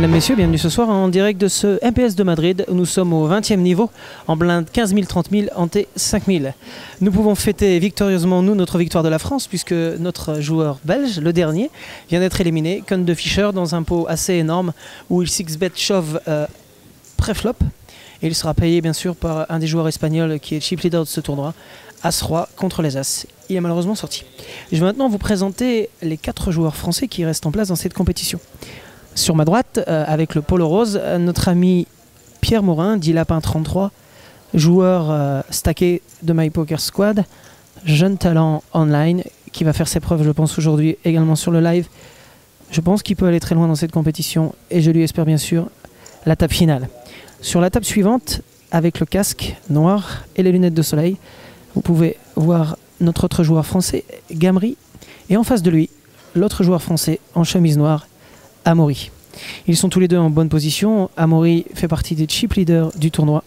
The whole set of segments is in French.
mesdames, messieurs, bienvenue ce soir en direct de ce MPS de Madrid. Nous sommes au 20e niveau, en blinde 15 000, 30 000, en T 5 000. Nous pouvons fêter victorieusement, nous, notre victoire de la France, puisque notre joueur belge, le dernier, vient d'être éliminé, Con de Fischer, dans un pot assez énorme, où il 6-bet shove pré-flop. Et il sera payé, bien sûr, par un des joueurs espagnols qui est chip leader de ce tournoi, As-Roi contre les As. Il est malheureusement sorti. Je vais maintenant vous présenter les 4 joueurs français qui restent en place dans cette compétition. Sur ma droite, avec le polo rose, notre ami Pierre Morin, dit Lapin 33, joueur stacké de My Poker Squad, jeune talent online, qui va faire ses preuves, je pense, aujourd'hui également sur le live. Je pense qu'il peut aller très loin dans cette compétition et je lui espère bien sûr la table finale. Sur la table suivante, avec le casque noir et les lunettes de soleil, vous pouvez voir notre autre joueur français, Gamry, et en face de lui, l'autre joueur français en chemise noire, Amaury. Ils sont tous les deux en bonne position. Amaury fait partie des chip leaders du tournoi,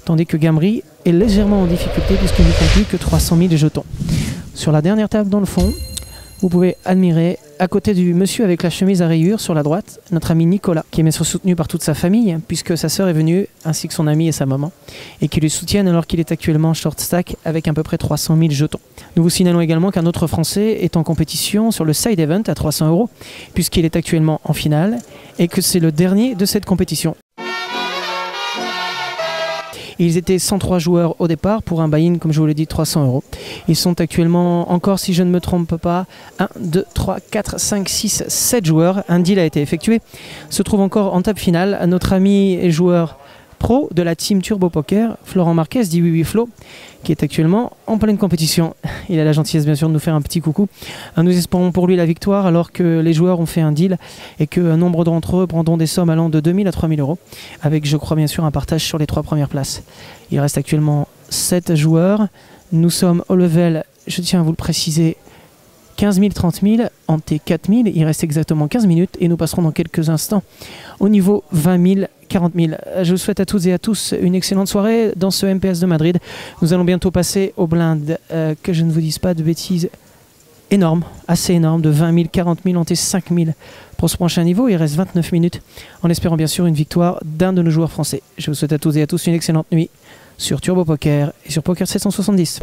tandis que Gamry est légèrement en difficulté puisqu'il ne compte plus que 300 000 jetons. Sur la dernière table dans le fond, vous pouvez admirer, à côté du monsieur avec la chemise à rayures sur la droite, notre ami Nicolas, qui est bien sûr soutenu par toute sa famille, puisque sa sœur est venue, ainsi que son ami et sa maman, et qui lui soutiennent alors qu'il est actuellement short stack avec à peu près 300 000 jetons. Nous vous signalons également qu'un autre Français est en compétition sur le side event à 300 €, puisqu'il est actuellement en finale, et que c'est le dernier de cette compétition. Ils étaient 103 joueurs au départ pour un buy-in, comme je vous l'ai dit, 300 €. Ils sont actuellement encore, si je ne me trompe pas, 1, 2, 3, 4, 5, 6, 7 joueurs. Un deal a été effectué. Se trouve encore en table finale notre ami et joueur pro de la team Turbo Poker, Florent Marquez, dit oui Flo, qui est actuellement en pleine compétition. Il a la gentillesse bien sûr de nous faire un petit coucou. Nous espérons pour lui la victoire alors que les joueurs ont fait un deal et que un nombre d'entre eux prendront des sommes allant de 2 000 à 3 000 €, avec je crois bien sûr un partage sur les 3 premières places. Il reste actuellement 7 joueurs. Nous sommes au level, je tiens à vous le préciser, 15 000, 30 000, en T4 000. Il reste exactement 15 minutes et nous passerons dans quelques instants au niveau 20 000, 40 000. Je vous souhaite à toutes et à tous une excellente soirée dans ce MPS de Madrid. Nous allons bientôt passer aux blindes, que je ne vous dise pas de bêtises, énormes, assez énormes, de 20 000, 40 000, en T5 000 pour ce prochain niveau. Il reste 29 minutes, en espérant bien sûr une victoire d'un de nos joueurs français. Je vous souhaite à toutes et à tous une excellente nuit sur Turbo Poker et sur Poker 770.